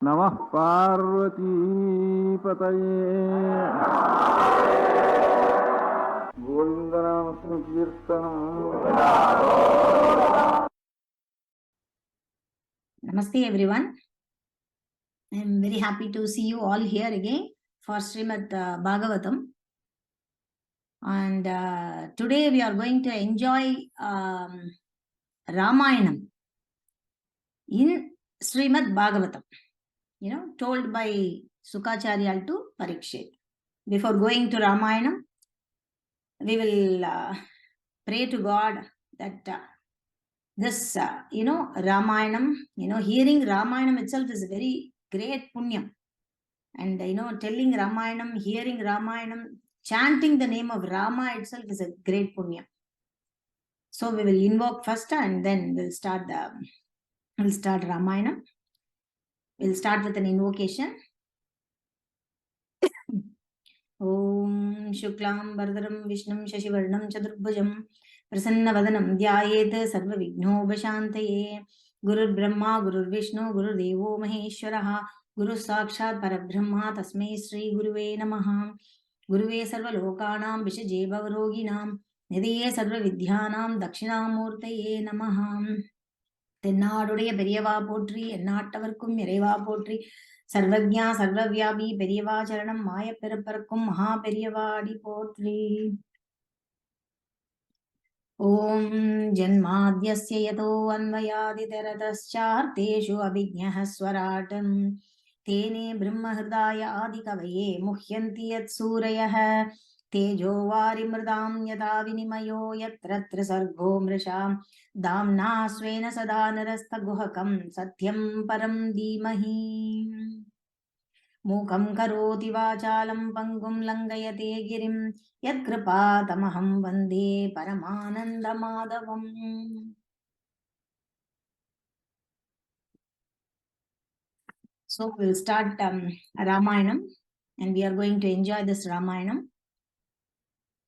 Namah Parvati Pataye Govindanam Sankirtanam. Namaste everyone. I am very happy to see you all here again for Srimad Bhagavatam. And today we are going to enjoy Ramayana in Srimad Bhagavatam, told by Sukacharya to Parikshit. Before going to Ramayana, we will pray to God that this, Ramayana, hearing Ramayana itself is a very great punyam. And, telling Ramayana, hearing Ramayana, chanting the name of Rama itself is a great punyam. So we will invoke first and then we'll start Ramayana. We'll start with an invocation. Om Shuklam Bharadaram Vishnum Shashivarnam Chaturbhujam Prasanna Vadanam Dhyayet Sarva Vigno Bashantaye Gurur Brahma Gurur Vishnu Gurur Devo Maheshwaraha Guru Sakshat Parabrahma Tasmai Sri Guruve Namaha Guruve Sarva Lokanam Vishaje Bhavaroginam Nidhiye Sarva Vidhyanam Dakshinamurtaye Namaha Tennaduடைய பெரியவா போற்றி எந்நாட்டவர்க்கும் இறைவா போற்றி சர்வஜ்ஞா சர்வவியாபி பெரியவா சரணம் மாயப் பிறப்பருக்கும் மகா பெரியவாடி போற்றி. ஓம் ஜன்மாத்யஸ்ய யதோ அன்வயாதிதரதஸ்சார்த்தேஷு அபிஜ்ஞः ஸ்வராட்டம் தேனே பிரம்மஹிருதாய ஆதிகவயே முஹ்யந்தி யத் சூரயः तेजो वारिमृदां यदा विनिमयो यत्र सर्गो मृषां दाम्ना स्वेन सदा नरस्तगुहकं सत्यं परं धीमहि. मूकं करोति वाचालं पङ्गुं लङ्घयते गिरिं यत्कृपातमहं वन्दे परमानन्दमाधवम्. So we'll start Ramayanam, and we are going to enjoy this Ramayanam.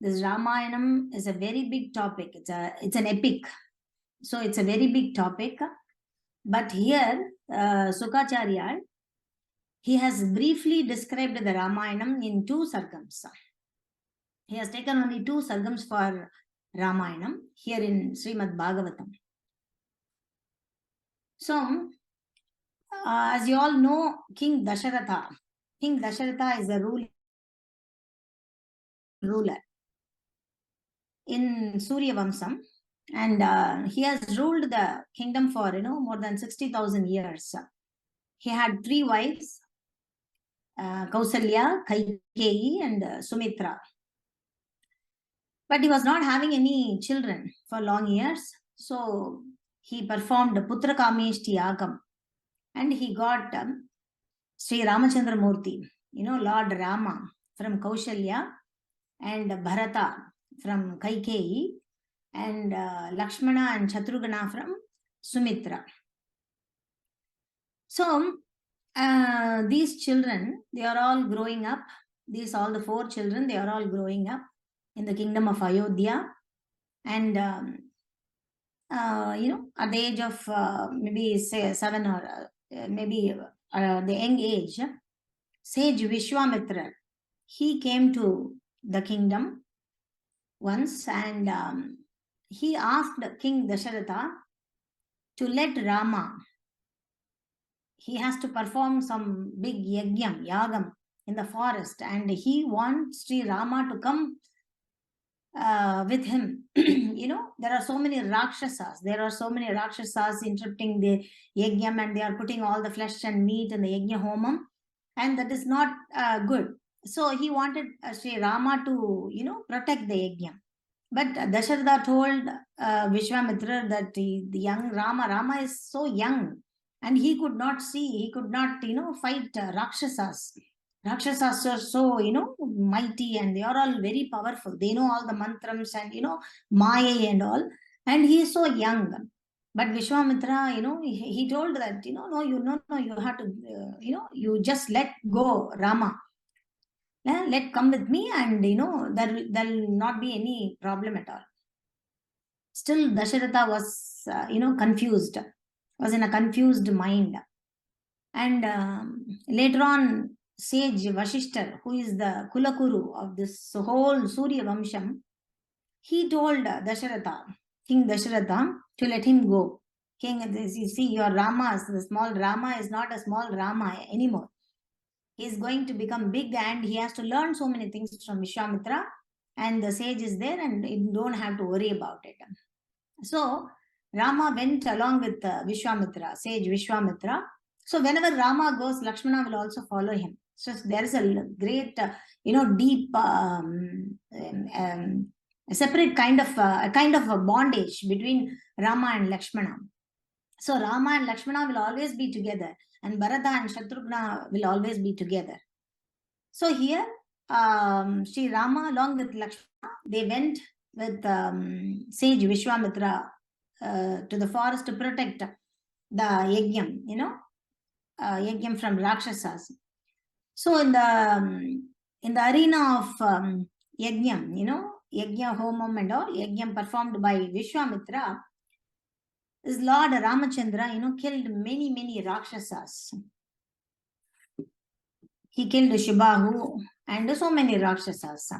This Ramayanam is a very big topic. It's an epic. So it's a very big topic. But here, Sukacharya, he has briefly described the Ramayanam in 2 sargams. He has taken only 2 sargams for Ramayanam here in Srimad Bhagavatam. So, as you all know, King Dasharatha is the ruler in Surya Vamsam, and he has ruled the kingdom for more than 60,000 years. He had 3 wives, Kausalya, Kaikeyi, and Sumitra. But he was not having any children for long years, so he performed Putra Kameshti Yagam, and he got Sri Ramachandra Murti, Lord Rama from Kausalya, and Bharata from Kaikeyi, and Lakshmana and Shatrugna from Sumitra. So these children, they are all growing up. All the 4 children, they are all growing up in the kingdom of Ayodhya, and at the age of maybe say 7 or maybe the young age, Sage Vishwamitra, he came to the kingdom once, and he asked King Dasharatha to let Rama, he has to perform some big yagam in the forest, and he wants Sri Rama to come with him. There are so many Rakshasas. Interrupting the yajnam, and they are putting all the flesh and meat in the yajna homam, and that is not good. So he wanted Sri Rama to, protect the yajna. But Dasharatha told Vishwamitra that the young Rama is so young, and he could not fight Rakshasas. Rakshasas are so, mighty, and they are all very powerful. They know all the mantrams and, Maya and all. And he is so young. But Vishwamitra, he told that, no, you have to, you just let go Rama. Let come with me, and, there will not be any problem at all. Still, Dasharatha was, confused, was in a confused mind. And later on, sage Vashishthar, who is the Kulakuru of this whole Surya Vamsham, he told Dasharatha, King Dasharatha, to let him go. King, you see, your Rama, the small Rama is not a small Rama anymore. He is going to become big and he has to learn so many things from Vishwamitra, and the sage is there and you don't have to worry about it. So Rama went along with Vishwamitra, sage Vishwamitra. So whenever Rama goes, Lakshmana will also follow him. So there is a great, deep, a separate kind of a bondage between Rama and Lakshmana. So Rama and Lakshmana will always be together, and Bharata and Shatrughna will always be together. So here, Sri Rama along with Lakshmana, they went with sage Vishwamitra to the forest to protect the yajnam, yajnam from Rakshasas. So in the arena of yajnam, yajna homam and all, yajnam performed by Vishwamitra, this Lord Ramachandra, killed many Rakshasas. He killed Shibahu and so many Rakshasas.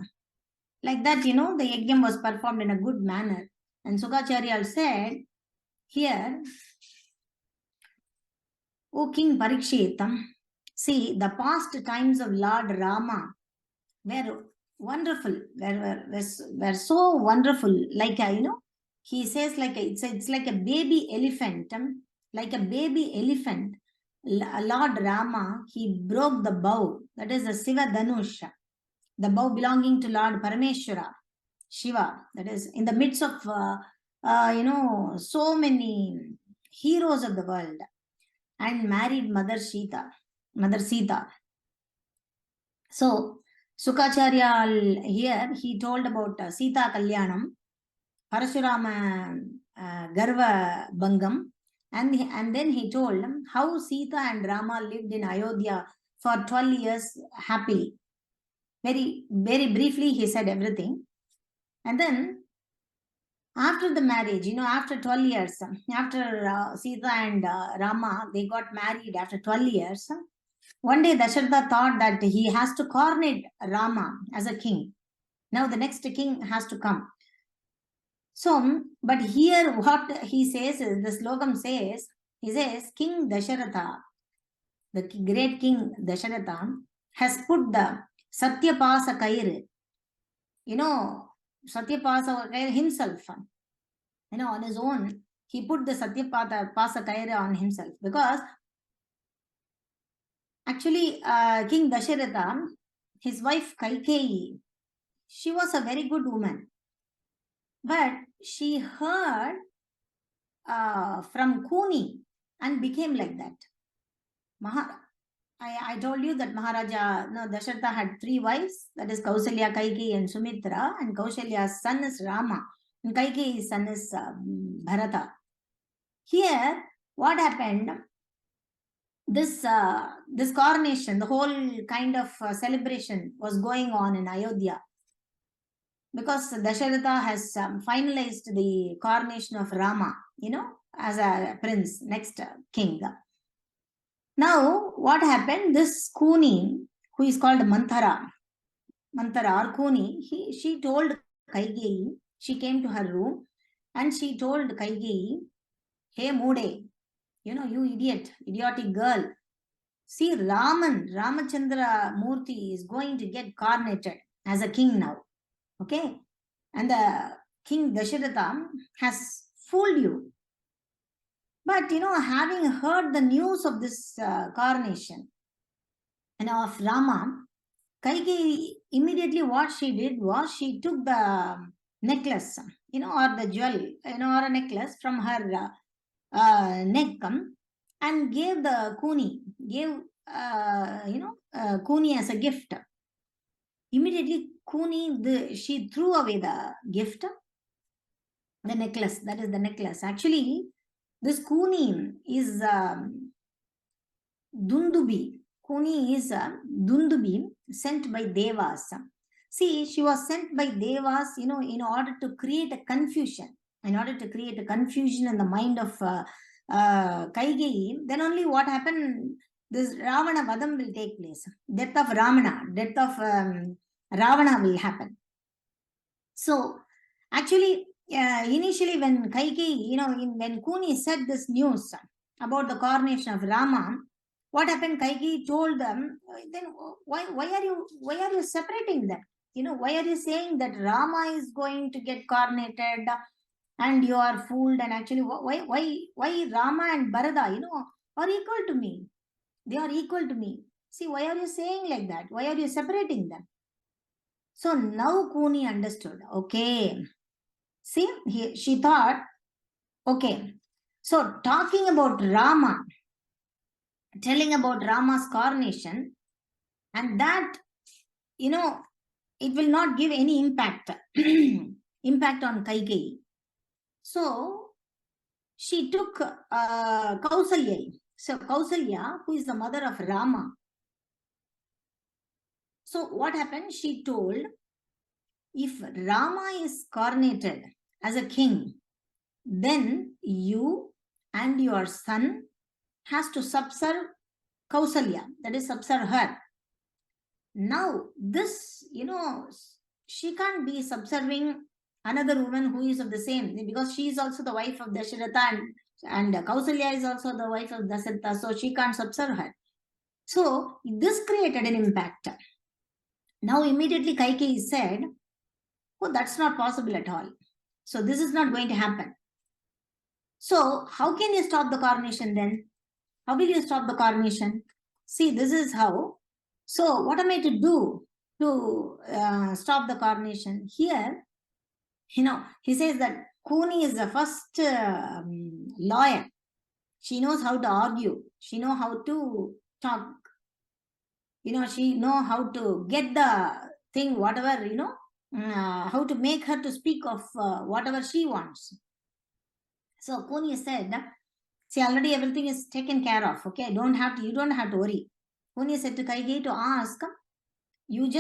Like that, the yajnam was performed in a good manner. And Sukacharya said, here, O King Parikshit, see, the past times of Lord Rama were wonderful, were so wonderful. Like, he says, like, it's like a baby elephant, Lord Rama, he broke the bow, that is the Siva Dhanush, the bow belonging to Lord Parameshwara, Shiva, that is in the midst of, so many heroes of the world, and married Mother Sita. So, Sukacharya here, he told about Sita Kalyanam, Parashurama Garva Bangam, and then he told how Sita and Rama lived in Ayodhya for 12 years happily. Very, very briefly, he said everything. And then, after the marriage, after 12 years, after Sita and Rama, they got married after 12 years. One day, Dasharatha thought that he has to coronate Rama as a king. Now, the next king has to come. So, but here what he says is, the slokam says, he says, King Dasharatha, the great King Dasharatha, has put the Satyapasa Kair, Satyapasa Kair himself, on his own, he put the Satyapasa Kair on himself, because actually King Dasharatha, his wife Kaikeyi, she was a very good woman. But she heard from Kuni and became like that. I told you that Dasharatha had 3 wives, that is Kausalya, Kaikeyi and Sumitra, and Kausalya's son is Rama, and Kaikeyi's son is Bharata. Here, what happened? This coronation, the whole kind of celebration was going on in Ayodhya, because Dasharatha has finalized the coronation of Rama, as a prince, next king. Now, what happened? This Kuni, who is called Manthara or Kuni, she told Kaikeyi, she came to her room and she told Kaikeyi, hey Mode, you idiotic girl, see Ramachandra Murthy is going to get coronated as a king now. Okay, and the King Dasharatha has fooled you. But, having heard the news of this coronation, of Rama, Kaikeyi, immediately what she did was, she took the necklace, or the jewel, or a necklace from her neck, and gave the Kuni, Kuni as a gift. Immediately, Kuni, she threw away the gift, the necklace, that is the necklace. Actually, this Kuni is Dundubi. Kuni is Dundubi sent by Devas. See, she was sent by Devas, in order to create a confusion. In order to create a confusion in the mind of Kaikeyi. Then only what happened? this Ravana Vadam will take place. Death of Ravana will happen. So actually, initially when Kaikeyi, when Kuni said this news about the coronation of Rama, what happened? Kaikeyi told them, then why are you separating them? Why are you saying that Rama is going to get coronated and you are fooled? And actually, why Rama and Bharata, are equal to me? They are equal to me. See, why are you saying like that? Why are you separating them? So now Kuni understood. Okay. See, she thought, okay. So talking about Rama, telling about Rama's coronation, and that, it will not give any impact on Kaikeyi. So she took Kausalya. So Kausalya, who is the mother of Rama. So what happened? She told, if Rama is coronated as a king, then you and your son has to subserve Kausalya, that is subserve her. Now this, she can't be subserving another woman who is of the same, because she is also the wife of Dasharatha and Kausalya is also the wife of Dasharatha, so she can't subserve her. So this created an impact. Now immediately Kaikeyi said, oh, that's not possible at all. So this is not going to happen. So how can you stop the coronation then? How will you stop the coronation? See, this is how. So what am I to do to stop the coronation? Here, he says that Kuni is the first lawyer. She knows how to argue. She knows how to talk. She knows how to get the thing, whatever, how to make her to speak of whatever she wants. So Kuni said, see, already everything is taken care of. Okay, you don't have to worry. Kuni said to Kaikeyi to ask, you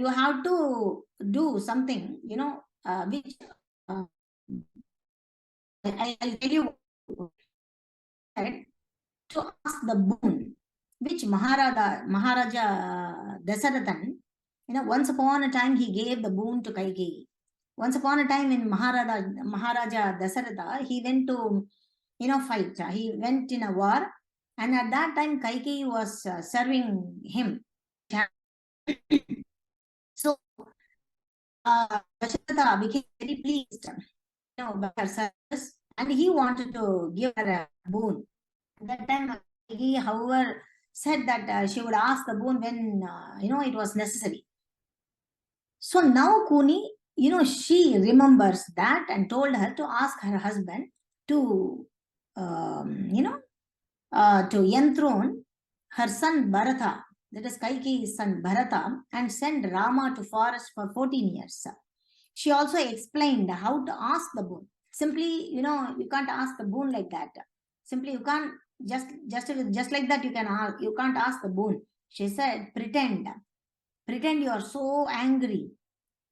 have to do something, which I'll tell you, to ask the boon, which Maharaja Dasarathan, once upon a time he gave the boon to Kaikeyi. Once upon a time in Maharaja Dasaratha, he went to, fight. He went in a war, and at that time Kaikeyi was serving him. So Dasaratha became very pleased, by her service, and he wanted to give her a boon. At that time, he, however, said that she would ask the boon when it was necessary. So now Kuni, she remembers that and told her to ask her husband to enthrone her son Bharata, that is Kaikeyi's son Bharata, and send Rama to forest for 14 years. She also explained how to ask the boon. Simply, you can't ask the boon like that. Simply, you can't just like that. You can't ask the boon. She said, pretend you are so angry.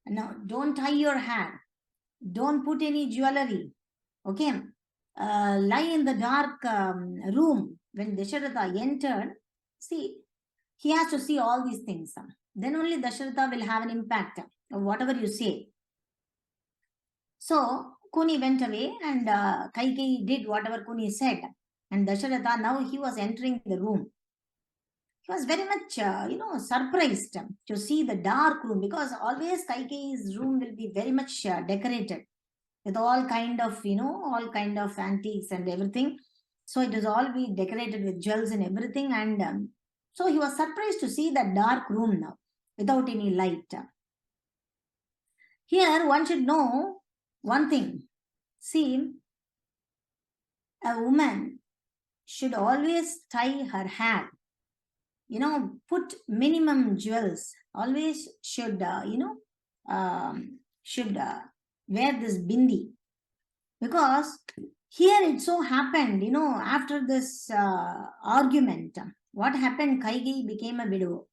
No, don't tie your hair. Don't put any jewelry. Okay, lie in the dark room. When Dasharatha entered, see, he has to see all these things. Then only Dasharatha will have an impact of whatever you say. So Kuni went away, and Kaikeyi did whatever Kuni said. And Dasharatha, now he was entering the room. He was very much, surprised to see the dark room, because always Kaikeyi's room will be very much decorated with all kind of antiques and everything. So it is all be decorated with jewels and everything. And so he was surprised to see that dark room now without any light. Here one should know one thing. See, a woman should always tie her hair, put minimum jewels, always should, wear this bindi. Because here it so happened, after this argument, what happened? Kaikeyi became a widow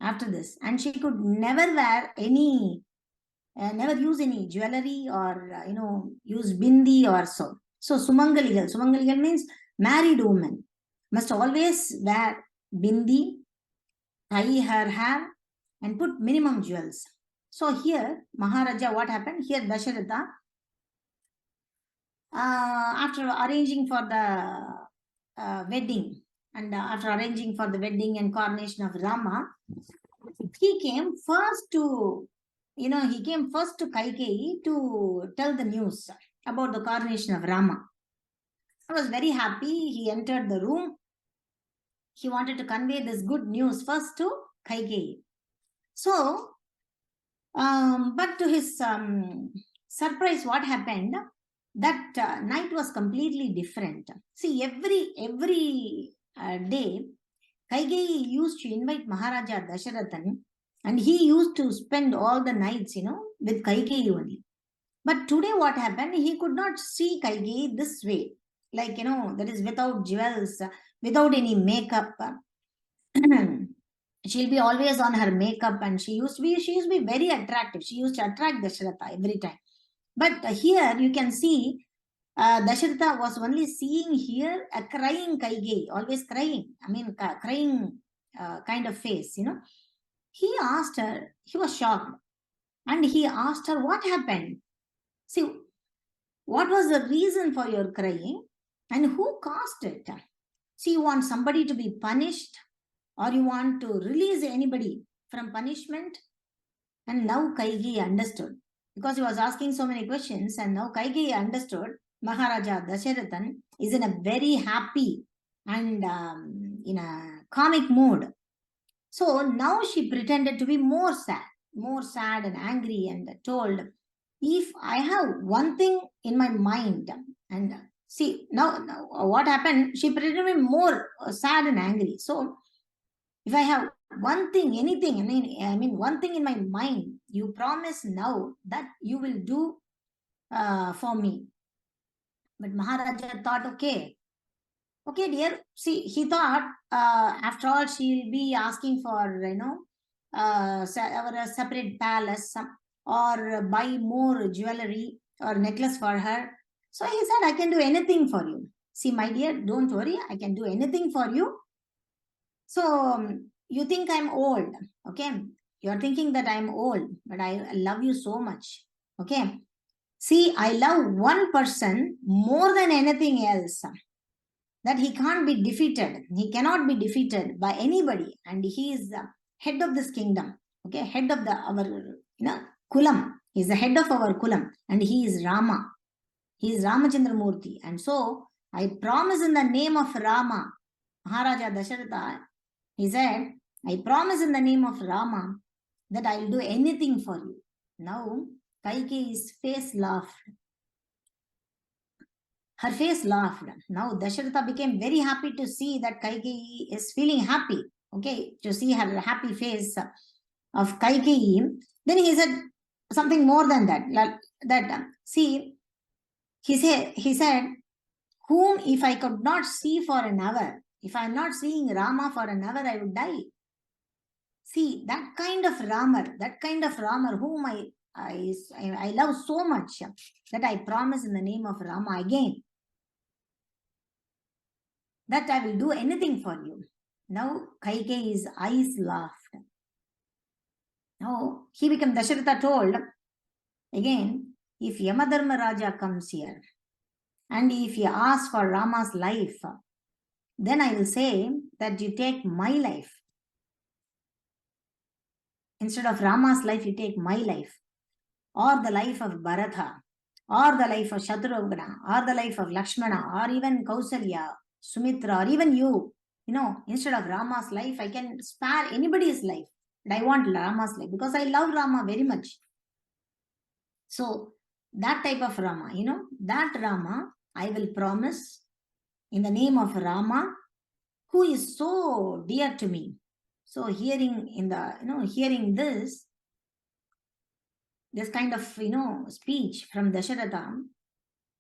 after this, and she could never wear any, never use any jewelry or, use bindi or so. So Sumangaligal means married woman. must always wear bindi, tie her hair, and put minimum jewels. So here, Maharaja, what happened? Here, Dasharatha, after arranging for the wedding, and after arranging for the wedding and coronation of Rama, he came first to, he came first to Kaikeyi to tell the news about the coronation of Rama. I was very happy. He entered the room. He wanted to convey this good news first to Kaikeyi. So, but to his surprise, what happened? That night was completely different. See, every day, Kaikeyi used to invite Maharaja Dasharathan, and he used to spend all the nights, with Kaikeyi only. But today what happened? He could not see Kaikeyi this way. Like, that is without jewels, without any makeup. She'll be always on her makeup, and she used to be very attractive. She used to attract Dasharatha every time. But here you can see Dasharatha was only seeing here a crying Kaikeyi, always crying. I mean, crying kind of face, He asked her, he was shocked. And he asked her, what happened? See, what was the reason for your crying? And who caused it? See, you want somebody to be punished, or you want to release anybody from punishment? And now Kaikeyi understood, because he was asking so many questions, and now Kaikeyi understood Maharaja Dasharathan is in a very happy and in a comic mood. So now she pretended to be more sad and angry, and told, if I have one thing in my mind, and see, now what happened? She pretended to be more sad and angry. So if I have one thing, anything, I mean, one thing in my mind, you promise now that you will do for me. But Maharaja thought, okay, dear. See, he thought, after all, she'll be asking for, a separate palace, or buy more jewelry or necklace for her. So he said, I can do anything for you. See, my dear, don't worry, I can do anything for you. So you think I'm old, okay? You're thinking that I'm old, but I love you so much, okay? See, I love one person more than anything else, that he can't be defeated. He cannot be defeated by anybody. And he is the head of this kingdom, okay? Head of our kulam. He is the head of our kulam. And he is Rama. He is Ramachandra Murthy. And so, I promise in the name of Rama, Maharaja Dasharatha, he said, I promise in the name of Rama that I will do anything for you. Now, Kaikeyi's face laughed. Her face laughed. Now, Dasharatha became very happy to see that Kaikeyi is feeling happy. Okay, to see her happy face of Kaikeyi. Then he said something more than that. See, he said, whom if I could not see for an hour, if I'm not seeing Rama for an hour, I would die. See, that kind of Rama whom I love so much, that I promise in the name of Rama again, that I will do anything for you. Now Kaikeyi's eyes laughed. Now he became, Dasharatha told, again, if Yamadharmaraja comes here, and if he asks for Rama's life, then I will say that you take my life. Instead of Rama's life, you take my life, or the life of Bharata, or the life of Shatrugna, or the life of Lakshmana, or even Kausalya, Sumitra, or even you. Instead of Rama's life, I can spare anybody's life. But I want Rama's life, because I love Rama very much. So that type of Rama, that Rama, I will promise in the name of Rama, who is so dear to me. So hearing this kind of, speech from Dasharatha,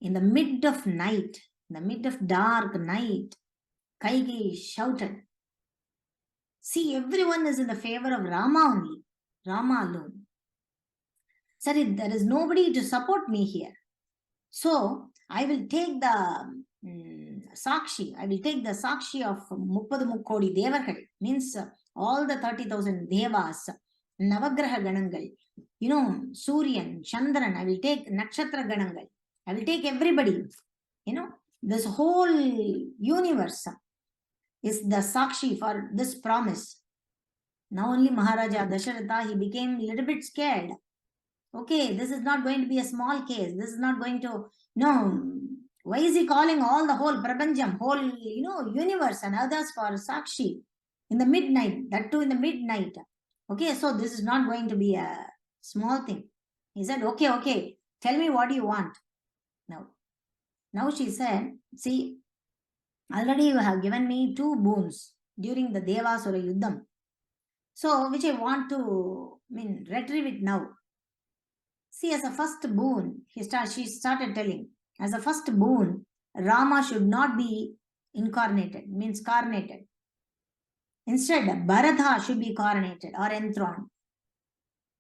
in the mid of night, in the mid of dark night, Kaikeyi shouted, see, everyone is in the favor of Rama only, Rama alone. Sorry, there is nobody to support me here. So I will take the Sakshi. I will take the Sakshi of Muppadu Mukkodi Devargal, means all the 30,000 Devas, Navagraha Ganangal, Suryan, Chandran. I will take Nakshatra Ganangal. I will take everybody. This whole universe is the Sakshi for this promise. Now only Maharaja Dasharatha, he became a little bit scared. Okay, this is not going to be a small case. This is not going to, why is he calling all the whole Prapanjam, whole, universe and others for Sakshi in the midnight, that too in the midnight. Okay, so this is not going to be a small thing. He said, okay, tell me what you want. Now she said, see, already you have given me 2 boons during the Devasura Yuddham. So, which I want to, retrieve it now. See, as a first boon, she started telling, as a first boon, Rama should not be incarnated, means carnated. Instead, Bharata should be coronated or enthroned.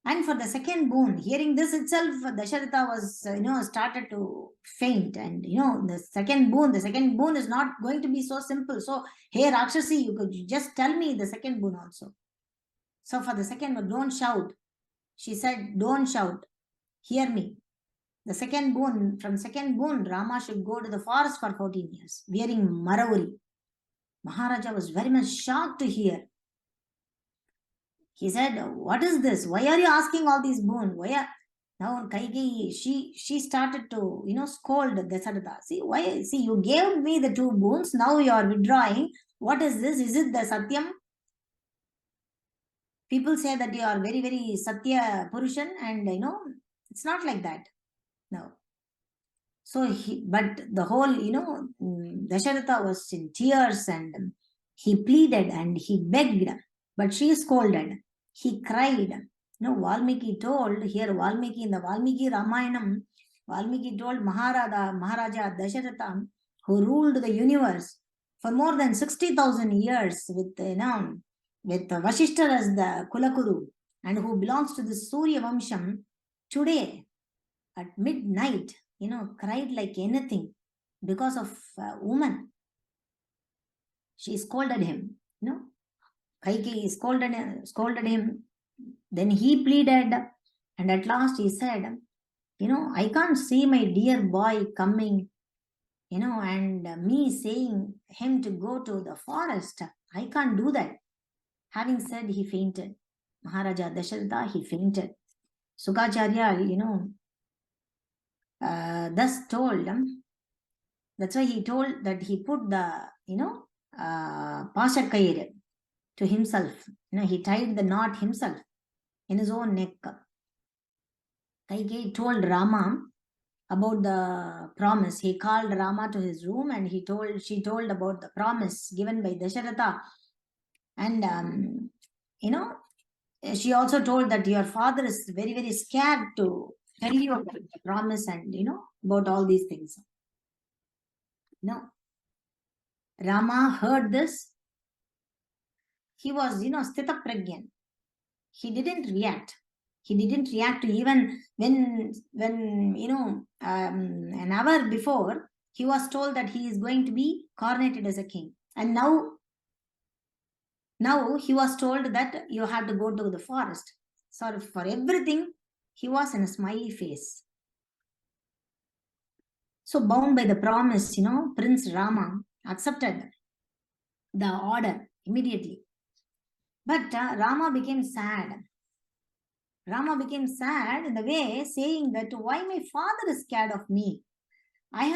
And for the second boon, hearing this itself, Dasharatha was, started to faint. And, the second boon is not going to be so simple. So, hey, Rakshasi, you could just tell me the second boon also. So, for the second one, don't shout. She said, don't shout. Hear me. The second boon, from second boon, Rama should go to the forest for 14 years, wearing Maravari. Maharaja was very much shocked to hear. He said, what is this? Why are you asking all these boon? Now Kaikeyi, she started to, scold Dasharatha. See, you gave me the 2 boons, now you are withdrawing. What is this? Is it the Satyam? People say that you are very, very Satya Purushan, and it's not like that. No. So, but the whole, Dasharatha was in tears and he pleaded and he begged, but she scolded. He cried. Valmiki told, here Valmiki in the Valmiki Ramayanam, Valmiki told Maharaja Dasharatha, who ruled the universe for more than 60,000 years with Vasishthar as the Kulakuru, and who belongs to the Surya Vamsham, today at midnight, cried like anything because of a woman. She scolded him, Kaikeyi scolded him. Then he pleaded, and at last he said, I can't see my dear boy coming, and me saying him to go to the forest. I can't do that. Having said, he fainted. Maharaja Dasharatha, he fainted. Sukacharya, thus told, that's why he told that he put the, Pashakair to himself. He tied the knot himself in his own neck. Kaikeyi told Rama about the promise. He called Rama to his room and she told about the promise given by Dasharatha. And, she also told that your father is very, very scared to tell you about the promise and, about all these things. Rama heard this. He was, Sthita Pragyan. He didn't react. He didn't react to even when an hour before, he was told that he is going to be coronated as a king. And now he was told that you have to go to the forest. So for everything, he was in a smiley face. So bound by the promise, Prince Rama accepted the order immediately. But Rama became sad. Rama became sad in the way saying that why my father is scared of me. I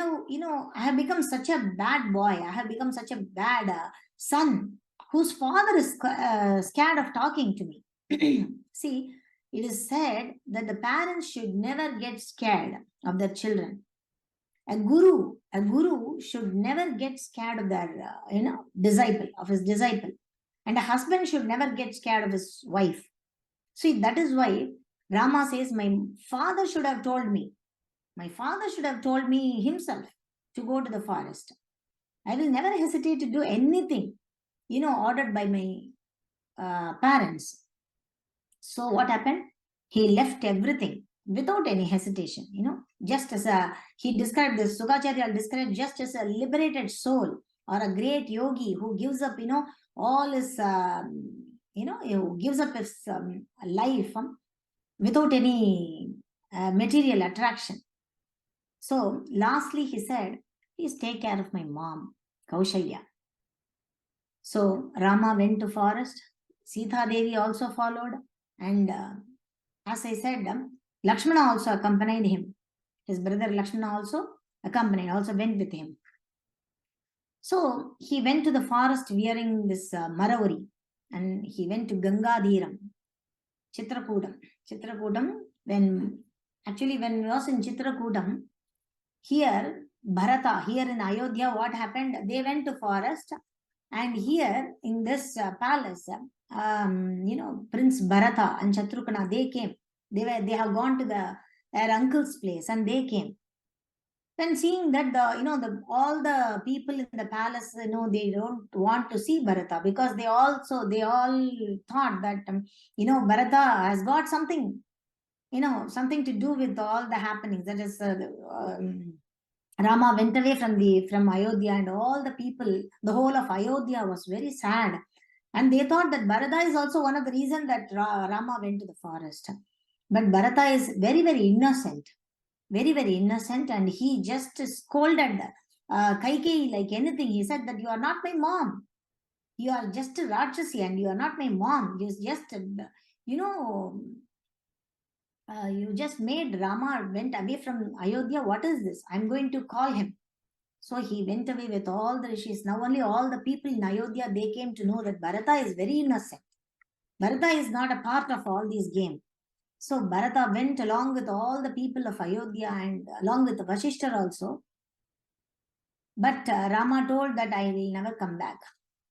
have become such a bad boy. I have become such a bad son whose father is scared of talking to me. See, it is said that the parents should never get scared of their children. A guru should never get scared of their, his disciple. And a husband should never get scared of his wife. See, that is why Rama says, my father should have told me. My father should have told me himself to go to the forest. I will never hesitate to do anything, ordered by my parents. So what happened? He left everything. without any hesitation, just as he described this, Sukacharya described just as a liberated soul or a great yogi who gives up, all his, who gives up his life without any material attraction. So lastly, he said, please take care of my mom, Kaushalya. So Rama went to forest. Sita Devi also followed. And as I said, Lakshmana also accompanied him. His brother Lakshmana also went with him. So he went to the forest wearing this Maravari. And he went to Gangadhiram, Chitrakutam. When he was in Chitrakutam, here Bharata, here in Ayodhya, what happened? They went to forest, and here in this palace, Prince Bharata and Shatrukana, they came. They have gone to their uncle's place, and they came. Then seeing that all the people in the palace, they don't want to see Bharata, because they all thought that Bharata has got something, something to do with all the happenings. That is, Rama went away from Ayodhya, and all the people, the whole of Ayodhya was very sad. And they thought that Bharata is also one of the reasons that Rama went to the forest. But Bharata is very, very innocent. Very, very innocent. And he just scolded Kaikeyi like anything. He said that you are not my mom. You are just a Rakshasi and you are not my mom. You just, you just made Rama went away from Ayodhya. What is this? I'm going to call him. So he went away with all the rishis. Now only all the people in Ayodhya, they came to know that Bharata is very innocent. Bharata is not a part of all these games. So Bharata went along with all the people of Ayodhya and along with Vasishthar also. But Rama told that I will never come back.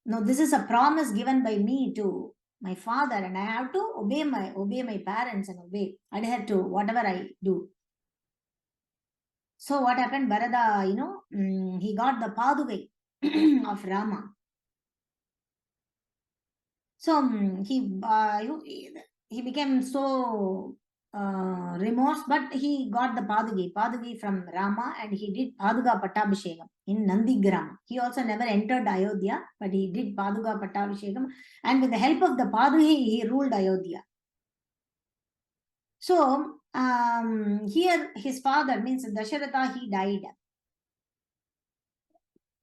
No, this is a promise given by me to my father, and I have to obey my parents and adhere to whatever I do. So what happened? Bharata, he got the padukai of Rama. So he became so remorse, but he got the padukai from Rama, and he did Paduka Pattabhishekam in Nandigram. He also never entered Ayodhya, but he did Paduka Pattabhishekam, and with the help of the padukai, he ruled Ayodhya. So here his father, means Dasharatha, he died.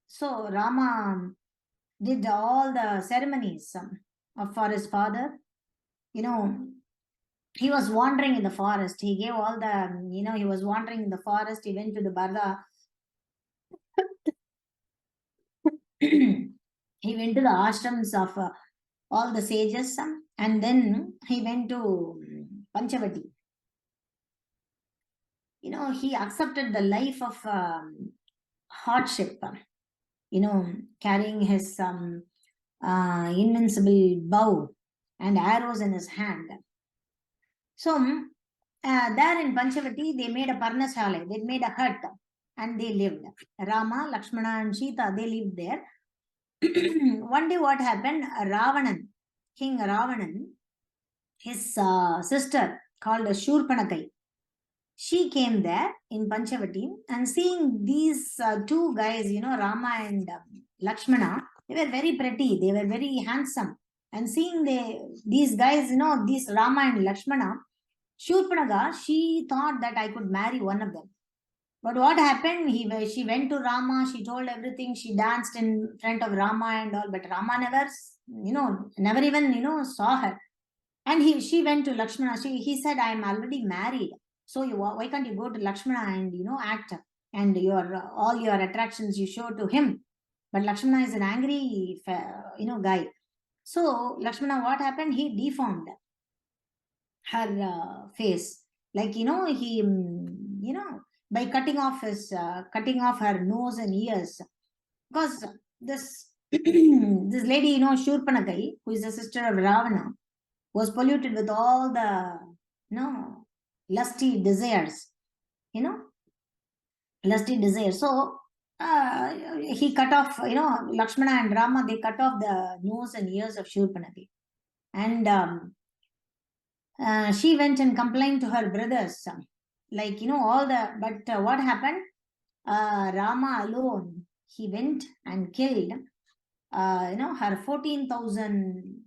So Rama did all the ceremonies for his father. He was wandering in the forest. He gave all the, he was wandering in the forest. He went to the Bharata. He went to the ashrams of all the sages, and then he went to Panchavati. He accepted the life of hardship, carrying his invincible bow and arrows in his hand. So there in Panchavati, they made a Parnashala, they made a hut, and they lived. Rama, Lakshmana and Sita, they lived there. One day what happened? King Ravanan, his sister called Shurpanakai, she came there in Panchavati, and seeing these two guys, Rama and Lakshmana, they were very pretty, they were very handsome. And seeing these guys, these Rama and Lakshmana, Shurpanaga, she thought that I could marry one of them. But what happened? She went to Rama, she told everything, she danced in front of Rama and all, but Rama never even, saw her. And she went to Lakshmana. He said, I am already married. So why can't you go to Lakshmana and, act, and all your attractions you show to him? But Lakshmana is an angry, guy. So Lakshmana, what happened? He deformed her face. Like, he, by cutting off her nose and ears. Because this, this lady, Shurpanakai, who is the sister of Ravana, was polluted with all the, lusty desires, lusty desires. So he cut off, Lakshmana and Rama, they cut off the nose and ears of Shurpanakai. And she went and complained to her brothers, like, but what happened? Rama alone, he went and killed, her 14,000,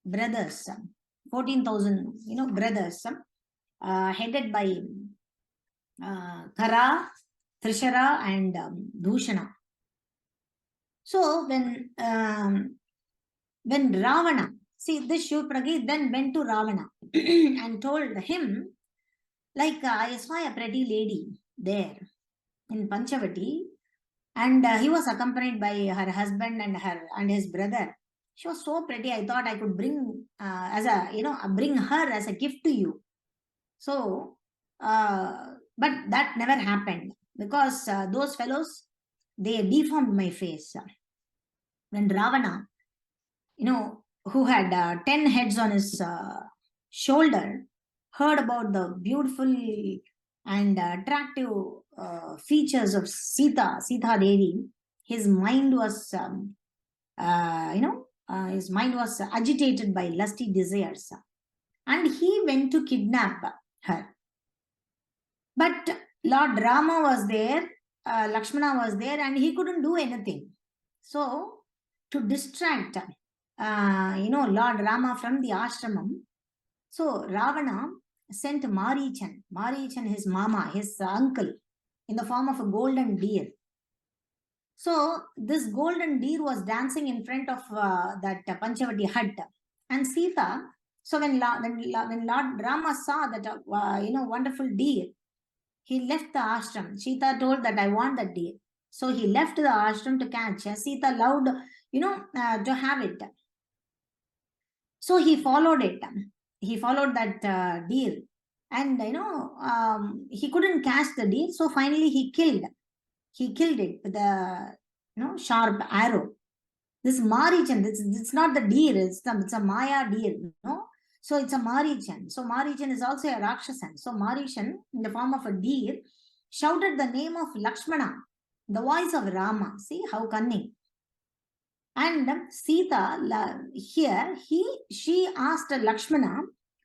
brothers, 14,000, brothers, headed by Kara, Trishara, and Dusshana. So when Ravana, see, this Shivpragi then went to Ravana and told him, like, I saw a pretty lady there in Panchavati, and he was accompanied by her husband and his brother. She was so pretty. I thought I could bring bring her as a gift to you. So, but that never happened because those fellows, they deformed my face. When Ravana, who had 10 heads on his shoulder, heard about the beautiful and attractive features of Sita Devi, his mind was, his mind was agitated by lusty desires, and he went to kidnap her. But Lord Rama was there, Lakshmana was there, and he couldn't do anything. So, to distract, Lord Rama from the ashramam, so Ravana sent Marichan, his mama, his uncle, in the form of a golden deer. So this golden deer was dancing in front of that Panchavati hut, and Sita. So when Lord Rama saw that wonderful deer, he left the ashram. Sita told that I want that deer. So he left the ashram to catch. Sita loved, to have it. So he followed it. He followed that deer, and he couldn't catch the deer. So finally he killed it with a sharp arrow. This Marichan, it's not the deer. It's a Maya deer. So it's a Marichan. So Marichan is also a Rakshasan. So Marichan, in the form of a deer, shouted the name of Lakshmana, the voice of Rama. See how cunning. And Sita, here, she asked Lakshmana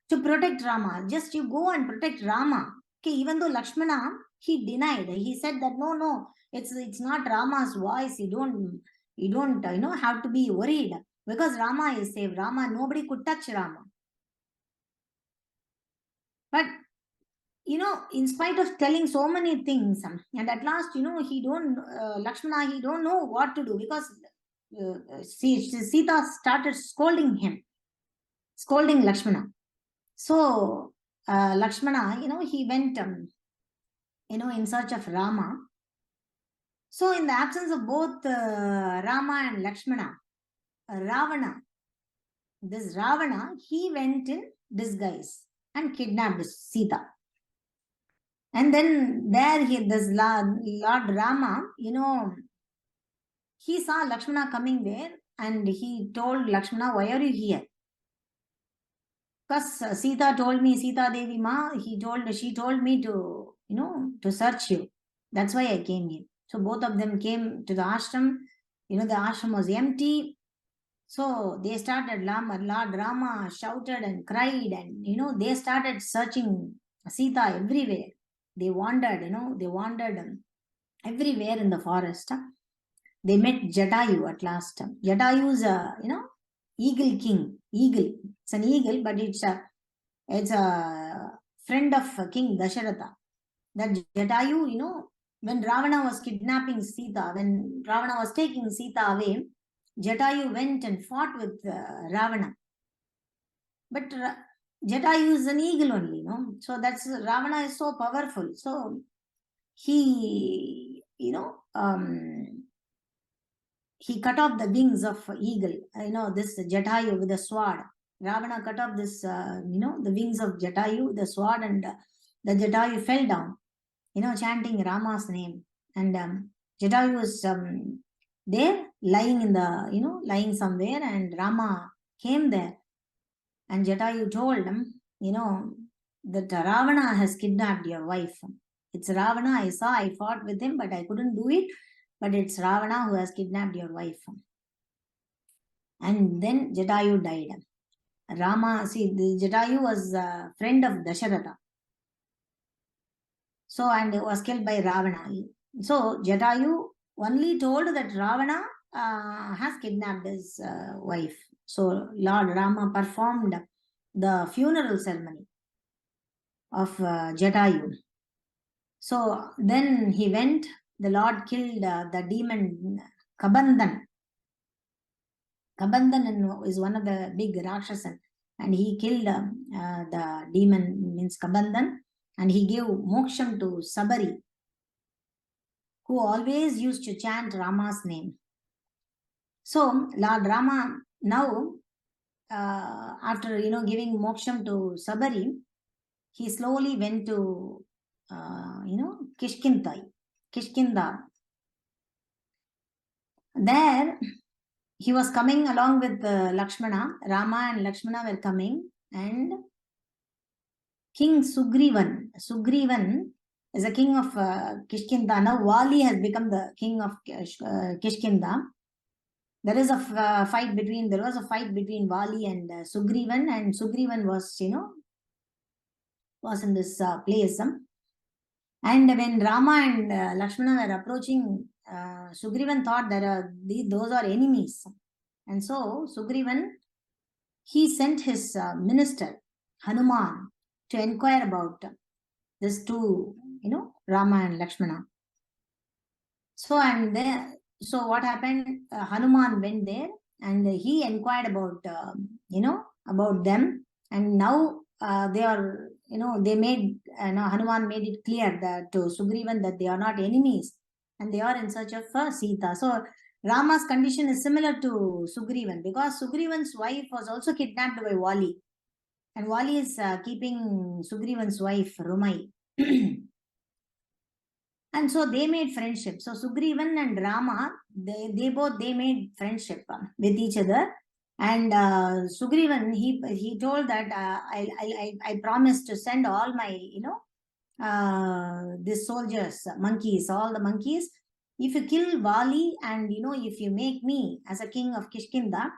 to protect Rama. Just you go and protect Rama. Okay, even though Lakshmana, he denied. He said that no, it's not Rama's voice. You don't have to be worried because Rama is safe. Rama, nobody could touch Rama. But in spite of telling so many things, and at last, Lakshmana, he don't know what to do because Sita started scolding Lakshmana. So Lakshmana, he went, in search of Rama. So in the absence of both Rama and Lakshmana, Ravana, he went in disguise and kidnapped Sita. And then there this Lord Rama, he saw Lakshmana coming there, and he told Lakshmana, why are you here? Because Sita told me, Sita Devi Ma, she told me to, to search you. That's why I came here. So both of them came to the ashram. The ashram was empty. So they started, Lord Rama shouted and cried, and, they started searching Sita everywhere. They wandered, everywhere in the forest. They met Jatayu at last. Jatayu is a, eagle king. Eagle. It's an eagle, but it's a friend of King Dasharatha. That Jatayu, when Ravana was kidnapping Sita, when Ravana was taking Sita away, Jatayu went and fought with Ravana. But Jatayu is an eagle only, So that's, Ravana is so powerful. So he, he cut off the wings of eagle. This Jatayu with a sword. Ravana cut off this, the wings of Jatayu with the sword, and the Jatayu fell down, chanting Rama's name. And Jatayu was there, lying in the, lying somewhere, and Rama came there. And Jatayu told him, that Ravana has kidnapped your wife. It's Ravana, I fought with him, but I couldn't do it. But it's Ravana who has kidnapped your wife. And then Jatayu died. Rama, see, the Jatayu was a friend of Dasharatha. So, and was killed by Ravana. So, Jatayu only told that Ravana has kidnapped his wife. So, Lord Rama performed the funeral ceremony of Jatayu. So, then he went, the Lord killed the demon Kabandhan. Kabandhan is one of the big Rakshasas, and he killed the demon, means Kabandhan, and he gave moksham to Sabari, who always used to chant Rama's name. So Lord Rama now, after giving moksham to Sabari, he slowly went to Kishkinda. There he was coming along with Lakshmana. Rama and Lakshmana were coming, and King Sugrivan is a king of Kishkinda. Now Vali has become the king of Kishkinda. There was a fight between Vali and Sugrivan, and Sugrivan was in this place. And when Rama and Lakshmana were approaching, Sugrivan thought that those are enemies, and so Sugrivan, he sent his minister Hanuman to inquire about these two, Rama and Lakshmana. So so what happened? Hanuman went there and he inquired about about them, and now they are they made Hanuman made it clear that to Sugrivan that they are not enemies and they are in search of Sita. So Rama's condition is similar to Sugrivan, because Sugrivan's wife was also kidnapped by Vali, and Vali is keeping Sugrivan's wife Rumai. And so they made friendship. So Sugrivan and Rama, they made friendship with each other. And Sugrivan, he told that I promised to send all my these soldiers, monkeys, all the monkeys. If you kill Vali and if you make me as a king of Kishkinda,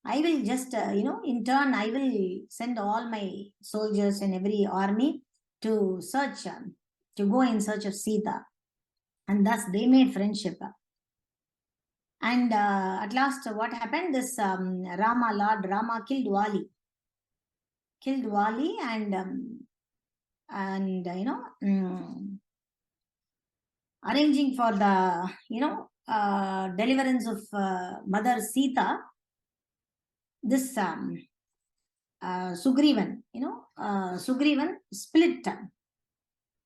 I will just in turn I will send all my soldiers and every army to search to go in search of Sita. And thus they made friendship. And at last, what happened? This Lord Rama killed Vali. And arranging for the deliverance of Mother Sita. This Sugrivan, Sugrivan split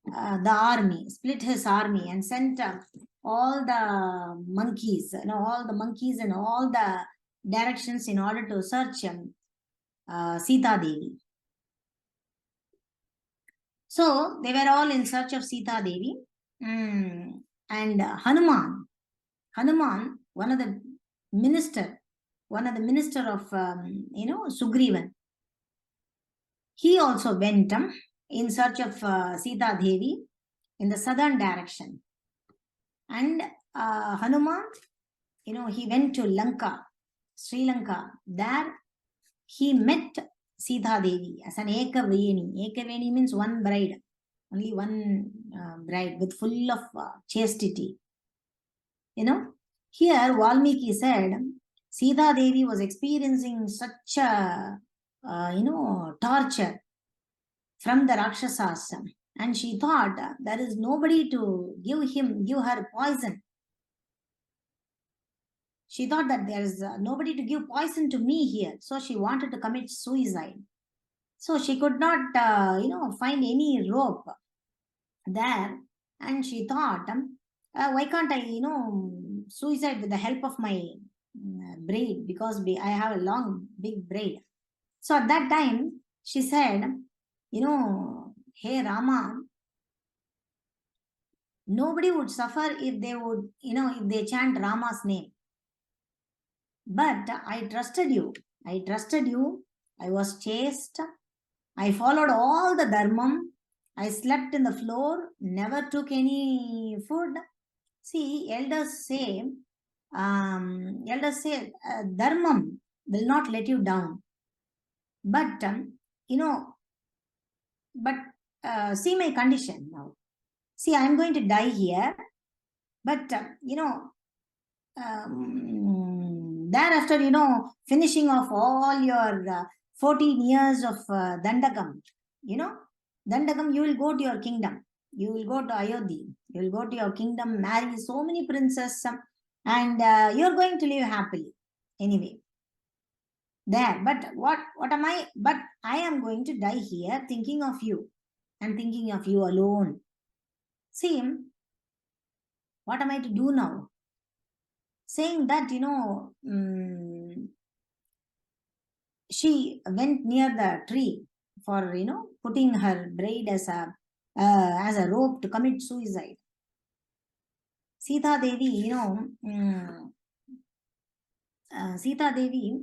the army, split his army and sent all the monkeys, all the monkeys in all the directions in order to search Sita Devi. So they were all in search of Sita Devi. And Hanuman, one of the minister of Sugrivan, he also went in search of Sita Devi in the southern direction. And Hanuman, he went to Lanka, Sri Lanka. There he met Sita Devi as an Ekaveni. Ekaveni means one bride, only one bride with full of chastity. Here Valmiki said Sita Devi was experiencing such a torture from the Rakshasas, and she thought there is nobody to give her poison. She thought that there is nobody to give poison to me here, so she wanted to commit suicide. So she could not find any rope there, and she thought, why can't I suicide with the help of my braid, because I have a long big braid. So at that time she said, hey Rama, nobody would suffer if they would, if they chant Rama's name. But I trusted you. I was chaste. I followed all the dharma. I slept in the floor, never took any food. See, elders say, dharma will not let you down. But, see my condition now. See, I'm going to die here, but, thereafter, finishing off all your 14 years of Dandakam, Dandakam, you will go to your kingdom. You will go to Ayodhya. You will go to your kingdom, marry so many princesses, and you're going to live happily. Anyway, there. But what am I? But I am going to die here thinking of you and thinking of you alone. See, what am I to do now? Saying that, she went near the tree for, putting her braid as a rope to commit suicide. Sita Devi, Sita Devi,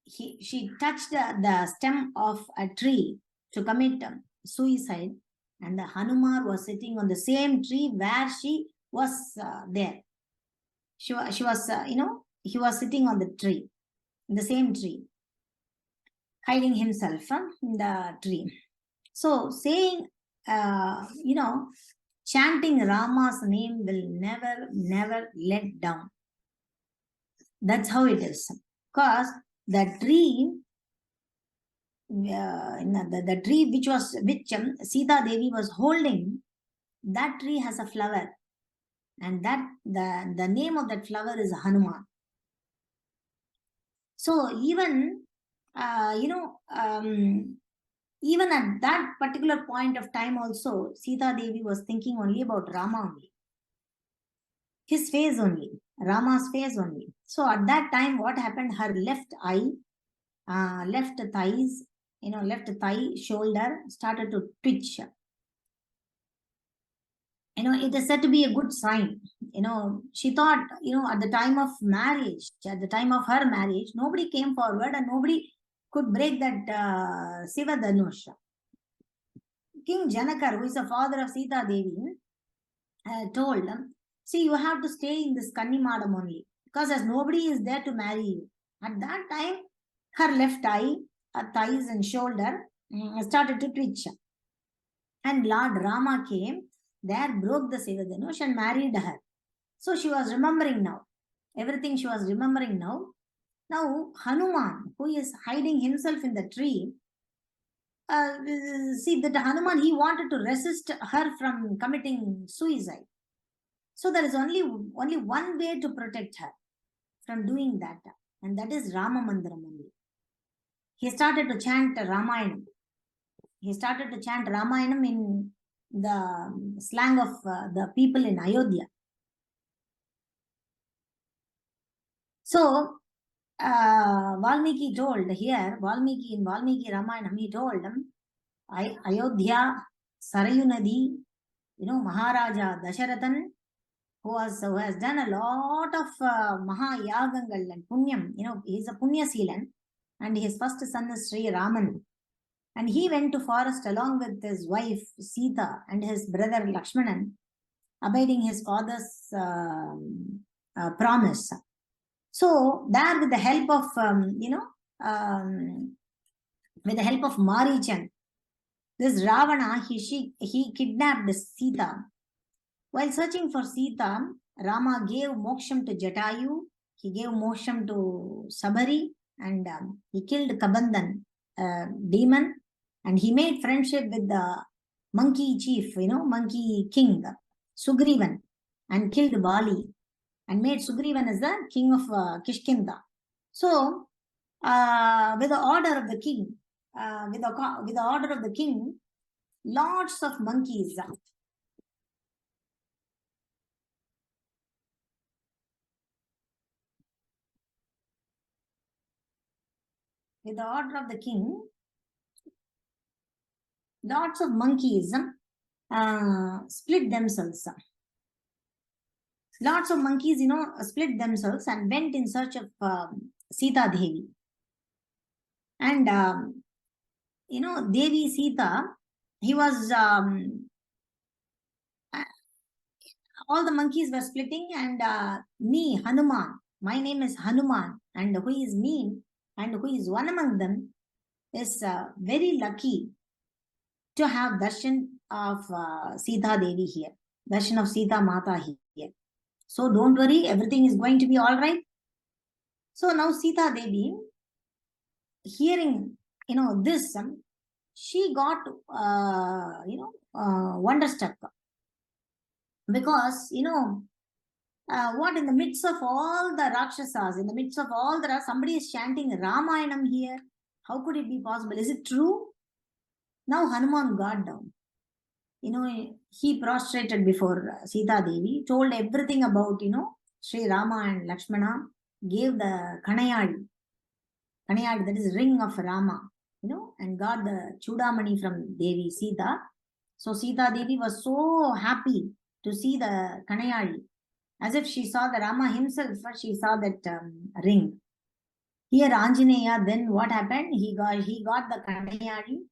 she touched the stem of a tree to commit suicide, and the Hanuman was sitting on the same tree where she was there. She was, he was sitting on the tree, in the same tree, hiding himself in the tree. So saying, chanting Rama's name will never let down. That's how it is. Because the tree, the tree which Sita Devi was holding, that tree has a flower, and that the name of that flower is Hanuman. So even even at that particular point of time also, Sita Devi was thinking only about Rama only, his face only, Rama's face only. So at that time, what happened? Her left eye, left thighs, left thigh, shoulder started to twitch. It is said to be a good sign. She thought, at the time of marriage, at the time of her marriage, nobody came forward and nobody could break that Siva Dhanush. King Janakar, who is the father of Sita Devi, told them, see, you have to stay in this Kannimadam only, because as nobody is there to marry you. At that time, her left eye, her thighs and shoulder started to twitch. And Lord Rama came, there broke the Siva Dhanush and married her. So she was remembering now. Everything she was remembering now. Now, Hanuman, who is hiding himself in the tree, see that Hanuman, he wanted to resist her from committing suicide. So there is only one way to protect her from doing that, and that is Rama Mandiram only. He started to chant Ramayana. He started to chant Ramayana in the slang of the people in Ayodhya. So Valmiki told here, in Valmiki Ramayana, he told them, Ayodhya, Sarayu Nadi, Maharaja Dasharathan, who has done a lot of Mahayagangal and Punyam, he's a Punyasilan, and his first son is Sri Raman. And he went to forest along with his wife Sita and his brother Lakshmanan, abiding his father's promise. So there, with the help of Marichan, this Ravana, he kidnapped Sita. While searching for Sita, Rama gave moksham to Jatayu, he gave moksham to Sabari, and he killed Kabandan, demon, and he made friendship with the monkey chief, monkey king, Sugrivan, and killed Bali, and made Sugrivan as the king of Kishkinda. So, with the order of the king, with the order of the king, lots of monkeys. With the order of the king, lots of monkeys split themselves. Lots of monkeys, split themselves and went in search of Sita Devi. And, Devi Sita, he was, all the monkeys were splitting, and me, Hanuman, my name is Hanuman, and who is me, and who is one among them, is very lucky to have darshan of Sita Devi here, darshan of Sita Mata here. So don't worry, everything is going to be all right. So now Sita Devi, hearing, this, she got, wonderstruck, because, what, in the midst of all the Rakshasas, in the midst of all the, somebody is chanting Ramayanam here. How could it be possible? Is it true? Now Hanuman got down. He prostrated before Sita Devi, told everything about, Sri Rama and Lakshmana, gave the Kanayadi, that is ring of Rama, and got the Chudamani from Devi Sita. So Sita Devi was so happy to see the Kanayadi, as if she saw the Rama himself, she saw that ring. Here Anjaneya, then what happened? He got the Kanayadi,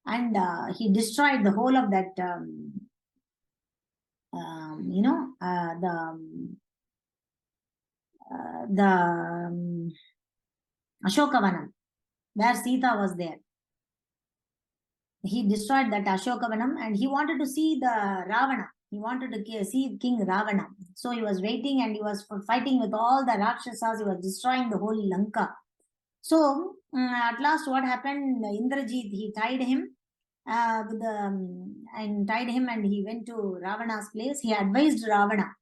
and he destroyed the whole of that, the Ashokavanam, where Sita was there. He destroyed that Ashokavanam, and he wanted to see the Ravana. He wanted to see King Ravana. So he was waiting, and he was fighting with all the Rakshasas. He was destroying the whole Lanka. So at last, what happened? Indrajit, he tied him and he went to Ravana's place. He advised Ravana.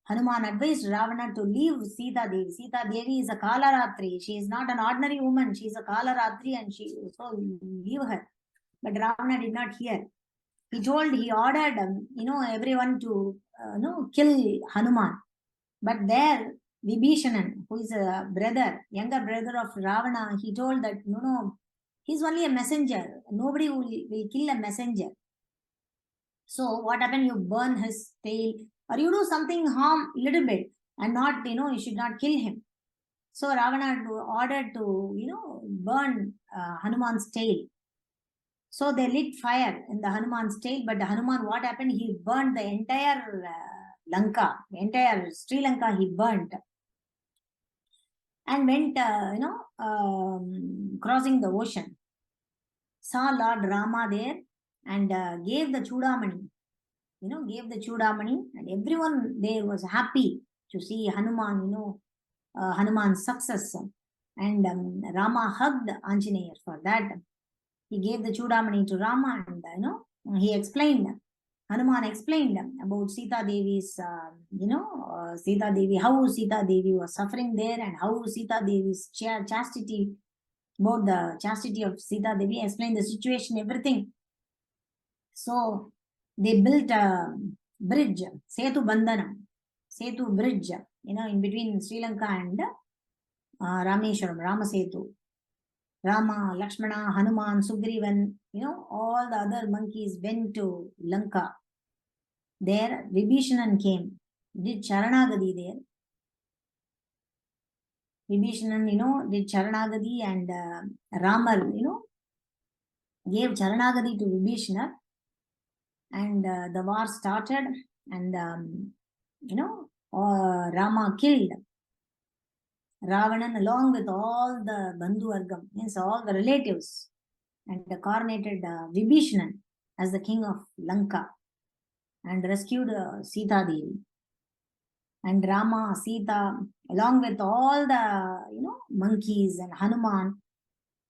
Hanuman advised Ravana to leave Sita Devi. Sita Devi is a Kalaratri. She is not an ordinary woman. She is a Kalaratri, and so leave her. But Ravana did not hear. He ordered, everyone to, kill Hanuman. But there, Vibhishanan, who is a younger brother of Ravana, he told that, no, he's only a messenger. Nobody will kill a messenger. So what happened? You burn his tail, or you do something harm little bit, and not, you should not kill him. So Ravana ordered to, burn Hanuman's tail. So they lit fire in the Hanuman's tail, but the Hanuman, what happened? He burned the entire Lanka, the entire Sri Lanka he burnt, and went, crossing the ocean. Saw Lord Rama there, and gave the Chudamani, and everyone there was happy to see Hanuman, Hanuman's success. And Rama hugged Anjaneya for that. He gave the Chudamani to Rama, and he explained, Hanuman explained about Sita Devi's, Sita Devi, how Sita Devi was suffering there, and how Sita Devi's chastity, about the chastity of Sita Devi, explained the situation, everything. So they built a bridge, Setu bridge, in between Sri Lanka and Rameshwaram, Ramasetu. Rama, Lakshmana, Hanuman, Sugrivan, all the other monkeys went to Lanka. There, Vibhishanan came, did Charanagadi there. Vibhishanan, did Charanagadi, and Ramar, gave Charanagadi to Vibhishana, and the war started, and, Rama killed Ravanan along with all the Bandhu Vargam, means all the relatives, and coronated Vibhishanan as the king of Lanka, and rescued Sita Devi. And Rama, Sita, along with all the, monkeys and Hanuman,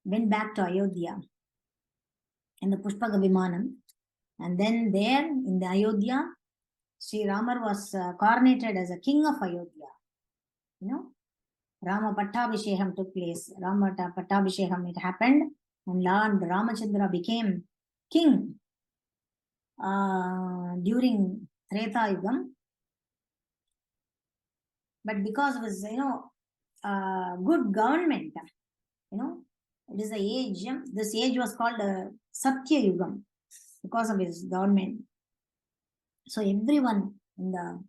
went back to Ayodhya in the Pushpaga Vimanam. And then there in the Ayodhya, Sri Ramar was coronated as a king of Ayodhya. Rama Pattabhishekam took place. Rama Pattabhishekam, it happened, and Lord Ramachandra became king during Treta Yugam. But because of his, good government, it is the age, this age was called Satya Yugam, because of his government. So everyone in the,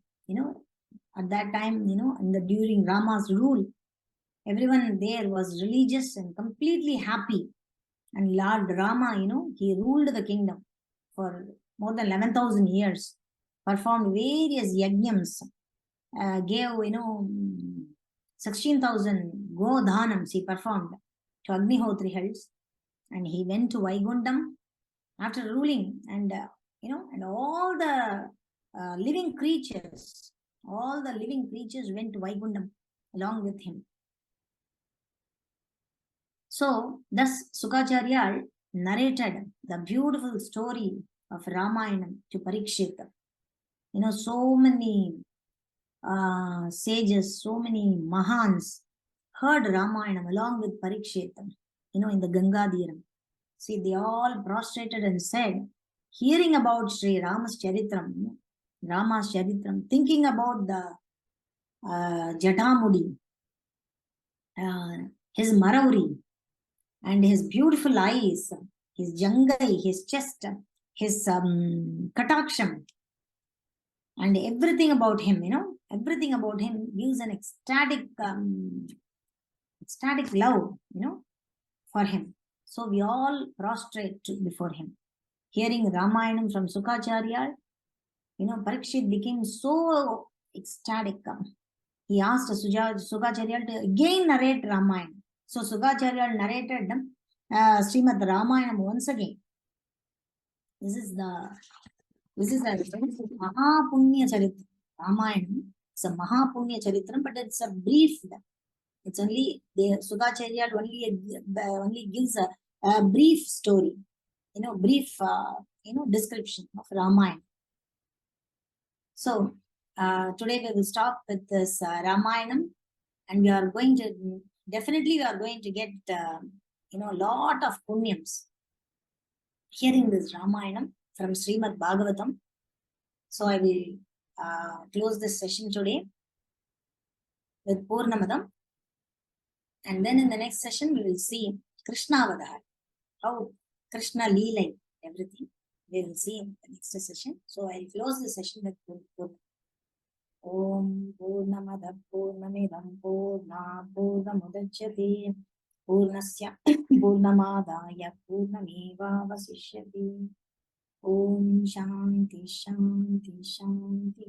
at that time, during Rama's rule, everyone there was religious and completely happy. And Lord Rama, he ruled the kingdom for more than 11,000 years, performed various yajnams, gave, 16,000 Godhanams he performed to Agnihotri hells. and he went to Vaikuntham after ruling, and and all the living creatures, went to Vaikuntham along with him. So thus Sukacharya narrated the beautiful story of Ramayana to Parikshit. So many sages, so many Mahans heard Ramayana along with Parikshit, in the Ganga Dhiram. See, they all prostrated and said, hearing about Sri Rama's Charitram, thinking about the Jatamudi, his Marauri, and his beautiful eyes, his jangai, his chest, his kataksham, and everything about him, everything about him gives an ecstatic love, for him. So we all prostrate before him. Hearing Ramayana from Sukacharya, Parikshit became so ecstatic. He asked Sukacharya to again narrate Ramayana. So Sukacharya narrated Srimad Ramayana once again. This is the Mahapunya Charitram. Ramayana. It's a Mahapunya Charitram, but it's a brief. It's only Sukacharya only gives a brief story, brief description of Ramayana. So today we will start with this Ramayana, and we are going to get a lot of punyams hearing this Ramayana from Srimad Bhagavatam. So I will close this session today with Purnamadam, and then in the next session we will see Krishna Avadhar, how Krishna Leela, everything we will see in the next session. So I will close the session with Purnamadam. Om Purnamada Purnamidam Purna Purnamudachyate Purnasya Purnamadaya Purnameva Vasishyati. Om Shanti Shanti Shanti.